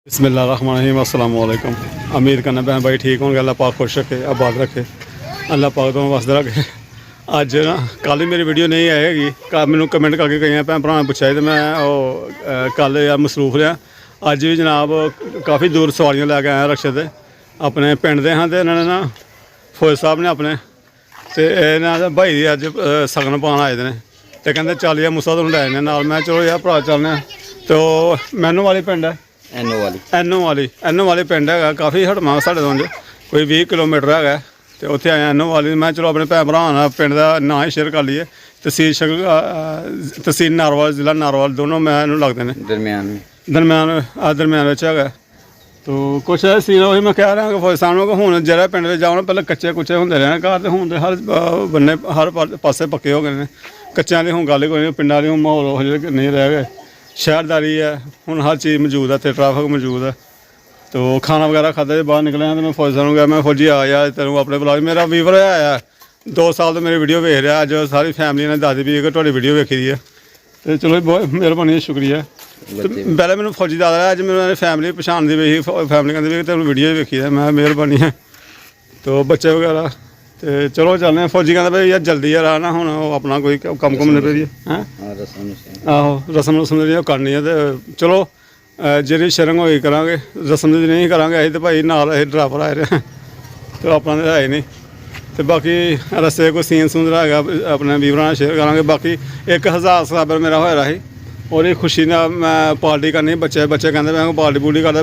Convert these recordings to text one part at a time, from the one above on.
बिस्मिल्लाहिर्रहमानिर्रहीम अस्सलाम वालेकुम। उम्मीद करना भैन भाई ठीक होंगे, अल्लाह पाक खुश रखे, आबाद रखे, अल्लाह पाक तो वसदा रखे। अज ना कल मेरी वीडियो नहीं आएगी, मैनू कमेंट करके कई भैन भरा ने पूछा तो मैं कल यार मसरूफ रहा। अज भी जनाब काफ़ी दूर सवारियां लैके आया रक्शे ते अपने पिंड दे हाँ, तो इन्होंने ना फौज साहब ने अपने तो इन्होंने भाई दी अज सगन पान आए ने, तो कहते चल यार मूसा तुम लै नाल। मैं चलो यार भरा चलने। तो मैनू वाली पिंड है, एनो वाली पिंड है, काफ़ी हटमा साढ़े तो कोई 20 किलोमीटर है। तो उत्थे आया एनो वाली। मैं चलो अपने भैन भरा पिंड का नाम ही शेयर कर लीए। तहसील नारवाल, जिला नारवाल, दोनों मैनू लगते हैं दरम्यान है। तो कुछ सीन वही मैं कह रहा कि फौज साहब को हूँ जरा पिंड में जाओ ना, पहले कच्चे कुच्चे होंगे रहे घर, तो हूँ तो हर बन्ने हर पासे पक्के हो गए। कच्चों की हूँ गल कोई नहीं, पिंड वाली हूँ माहौल नहीं रह गए। शहरदारी है हूँ, हर चीज़ मौजूद है, तो ट्रैफिक मौजूद है। तो खाना वगैरह खाते बाहर निकले तो मैं फौजी साहब गया, मैं फौजी आ यार तेन अपने बुला। मेरा वीवर आया 2 साल तो मेरी वीडियो वेख रहा, अज सारी फैमिली ने दस भी कि तुहाडी वीडियो वेखी दी है। तो चलो बहुत मेहरबानी, शुक्रिया। तो पहले मैंने फौजी दादा अज मेरी फैमिली पछाण दी पई, फैमिली कहती भी तेन वीडियो वेखी है। मैं मेहरबानी है। तो बच्चे वगैरह तो चलो चलने। फौजी कहते भाई यार जल्दी यार आना, हूँ अपना कोई कम नहीं पेदी है। आहो रसम जी करनी है। तो चलो जी शर्म होई करा, रसम जी नहीं करा अं तो भाई नाल ड्राइवर आए रहे, तो अपना तो है ही नहीं। तो बाकी रस्ते कोई सीन सून है अपने वीवरां शेयर करा। बाकी 1000 सब्सक्राइबर मेरा होया ही, और खुशी ने मैं पार्टी करनी। बच्चे कहते मैं पार्टी पूर्टी करते,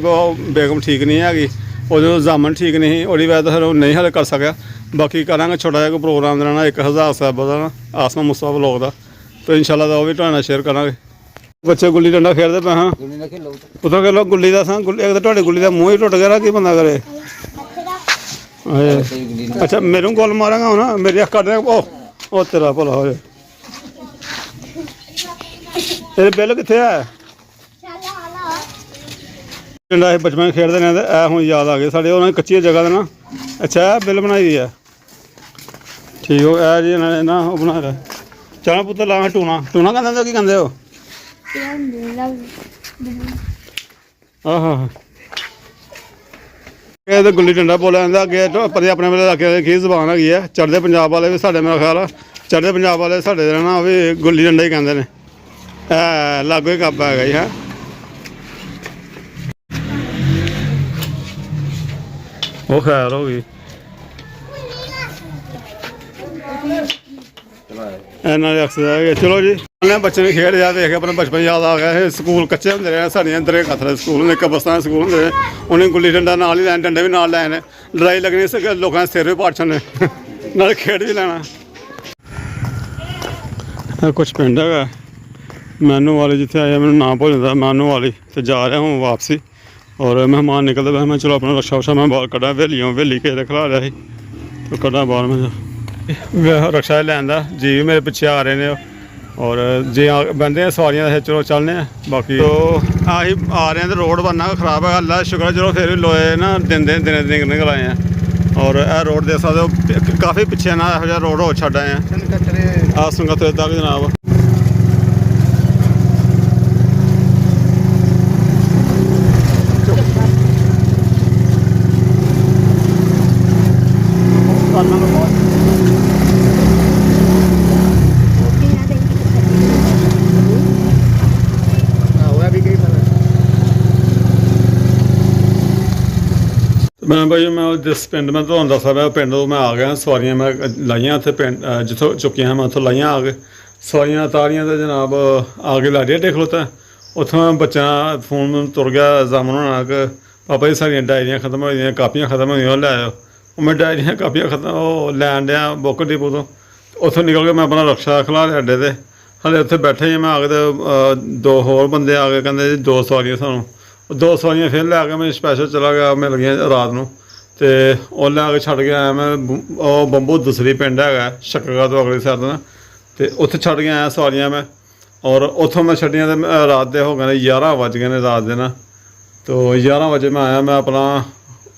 बेगम ठीक नहीं हैगी, उदों जामन ठीक नहीं, और वजह तो फिर नहीं हले कर सकिया। बाकी करा छोटा जहा कोई प्रोग्राम देना 1000 सब्सक्राइबर का, आसमा मुस्ता व्लॉग का। तो इंशाल्लाह वो भी तुहाडे नाल शेयर करा। बच्चे गुल्ली डंडा खेलते पे हाँ, उधर खेलो गुल्ली का। एक तो तुहाडी गुल्ली का मूँह ही टुट गया, की बंदा करे। अच्छा मेरे गोल मारांगा हूँ ना, मेरी अख कट देगा। ओ तेरा भला हो जाए। तेरे बिल कितने है? पिंड अस बचपन खेलते रहे, तो हूँ याद आ गए साढ़े उन्होंने कच्ची जगह ना। अच्छा बिल बनाई दी है, ठीक हो जी ना वो बना रहा। चल पुत्तर ला टूना कहते की कहते हो? आहो तो गुल्ली डंडा बोलिया जाता अगे, पर अपने वाले इलाके की जबान हैगी है। चढ़ते पंजाब वाले भी साढ़े, मेरा ख्याल है चढ़ते पंजाब वाले साढ़े ना भी गुल्ली डंडा ही कहते हैं। लागू ही कप है जी है। वो खैर हो गई इन्ना एक्सरसाइज। चलो जी बच्चे भी खेड जा, देख अपना बचपन याद आ गया। स्कूल कच्चे होंगे रहे साढ़िया दरे कथरे स्कूल होंगे, कब्रस्तान स्कूल होंगे रहे। उन्हें गुल्ली डंडा नाल ही लैन, डंडे भी नाल लैने, लड़ाई लगनी लोगों के सिर भी पाड़ छड़ने, नाल खेड भी लैना। कुछ पिंड है मैनू वाली, जिथे आया मैंने नाम भुल जाता, मैनू वाली। तो जा रहा हूँ वापसी, और मेहमान निकलते पे। मैं चलो अपना रक्षा वक्षा मैं बाहर कड़ा, वेली के खिला रहा तो कड़ा बाहर मैं रक्षा लैन का। जी भी मेरे पिछे आ रहे हैं, और जी बहते हैं सवारियां, चलो चलने हैं। बाकी तो अभी आ रहे हैं तो रोड बनना खराब है, अल्लाह शुक्र है। चलो फिर भी लोए ना दिन निकल आए हैं। और यह रोड देख सकते हो काफ़ी पिछे ना यहो रोड हो छड़ आए हैं संगत तक जनाब। मैं भाई मैं जिस पिंड में तो दस रहा पिंड तो मैं आ गया। सवारियां मैं लाइया उत्थे पिंड जितों चुकिया मैं उत्थों लाइया आ गए। सवारियां तारियां तो जनाब आगे लाड़ी अड्डे खलोता। उत्थों बच्चा फोन तुर गया जामन होना कि पापा जी सारियां डायरियां खत्म हो गई, कापियां खत्म हो गई, लै आओ। मैं डायरियां कापियां खत्म लैन दिया बुक डिपो तो उत्थों निकल के मैं अपना रक्षा खिला लिया अड्डे ते। हले उत्थे बैठे ही मैं आ गए, तो 2 होर बंदे आ गए, कहते 2 सवारियां सानूं। 2 सवारियां फिर लै के मैं स्पैशल चला गया, मिल गया रात को। तो वो लै के छड़ के आया मैं बंबू दूसरी पिंड है शक्करगढ़ तो अगली साइड ना। तो उत्थे छड़ के आया सवारियां मैं, और उत्थों मैं छड़ियां तो रात के हो गए 11 बज गए रात के ना। तो 11 बजे मैं आया, मैं अपना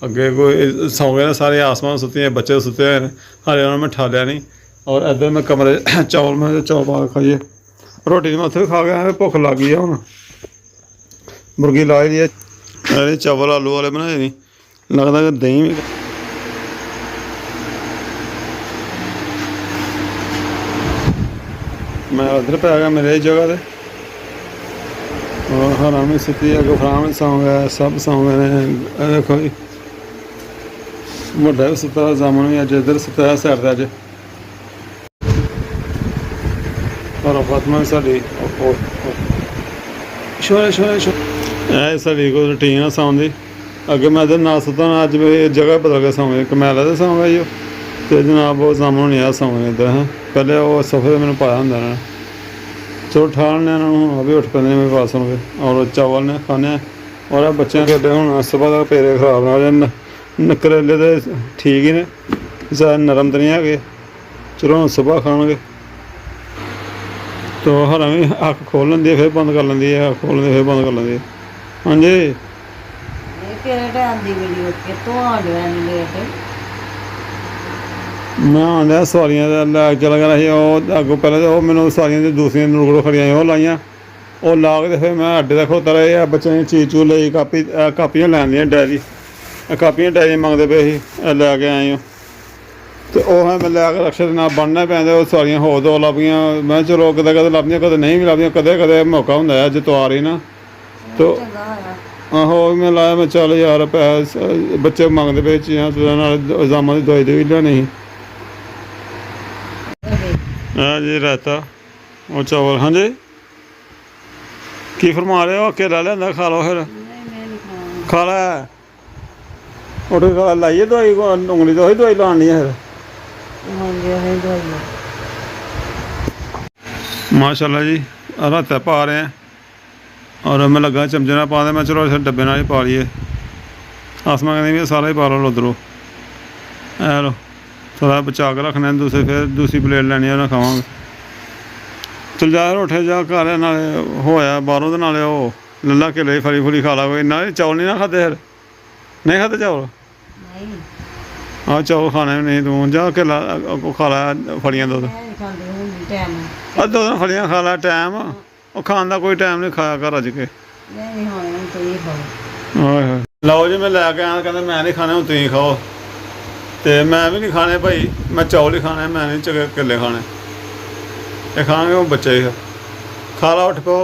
अगे कोई सौ गए सारे, आसमान सुते बच्चे सुते हुए हैं, हले उन्होंने मैं ठालिया नहीं। और इधर मैं कमरे चौल मैं चौल पा खाइए, रोटी मैं उत्थे खा गया, भुख लग गई है। हुण मुर्गी लाई दी है, अरे चावल आलू वाले बनाए नहीं, लगता कि दही भी मैं उधर पै गया मेरे जगह पे। और हरामी सुती है, गुफरान सौ गया, सब सौ गए ने। देखो जी बड़ा भी सुता, जामन भी अज इधर सुता है सैर अज। और फातमा भी साड़ी शोरे शोरे शोरे साड़ी कोई रूटीन है सौन की। अगे मैं इधर ना सुता ना, अज मेरी जगह बदल के सौ गए, कमैला तो सौ गई तो जनाब वो सामने नहीं आया सौ गए इधर। हैं पहले वो सोफे मैंने पाया होंगे ना, चलो ठालने हूँ अभी उठ पैंदे मेरे पास होंगे। और चावल ने खाने और बच्चे के हूँ सुबह तक पेरे खराब ना हो जाए। करेले तो ठीक ही ने, ज़्यादा नरम तो नहीं है। चलो हम सुबह खाएंगे तो हरा भी अख खोल लेंदी है, फिर बंद कर लेंदी है, अख खोल लेंदी फिर बंद कर लेंदी है। हाँ जी मैं आंदा सवारियां लैके चला गया ही। अगों पहले तो मैंने सवारियां दूसरियां नुकड़ों खड़ियां वो लाइयां, वो ला के फिर मैं अड्डे तक खड़ोता रहा। बच्चों ने चीज चूज ली, कापियां लैन दियां डायरी, कापियां डायरी मंगते पे ही, लैके आए हो तो वह मैं लैके रक्शे ना बनना पैंदा। सवारियां होर दो लभगियां, मैं चलो कदें कदें लभदियां कदें नहीं भी लभदियां, कदें कदें मौका होंदा है अज तवार ही ना। तो आहो मैं लाया, मैं चल यार पैसे बच्चे मंगते पे चीज़ां चूज़ां एग्जामां की दवाई दवाई लेनी। हाँ जी रायता और चावल। हाँ जी की फरमा रहे हो? अकेला लिया खा लो फिर, खा लै उठ के खा लाइए दवाई, उंगली तो ही दवाई लानी है फिर। माशाल्लाह जी रात पा रहे हैं और मैं लगा चमचे ना पा दे, मैं चलो फिर डब्बे नाल ही पा लीए। आसमा कहते भी सारा ही पा लो उधरों, ऐ लो थोड़ा बचा के रखना, दूसरे फिर दूसरी प्लेट लैनी है ना खावांगे। चल जा उठे जा घर नाले होया बाहरों तो नाले वो लल्ला केले फली फुली खा ला। कोई इन्ना चौल नहीं ना खाते फिर, नहीं खाते चौल? हाँ चौल खाने भी नहीं तू, जा केला खा ला फलियां दो दो फलियां खा ला। टाइम वो खाने का कोई टाइम नहीं खाया घर अज के। लो जी मैं लैके आया, कहते मैं नहीं खाने, हूँ तुम खाओ। तो मैं भी नहीं खाने भाई, मैं चौल ही खाने, मैं नहीं केले खाने। ये खाने वो बच्चे ही खा ला उठ पो।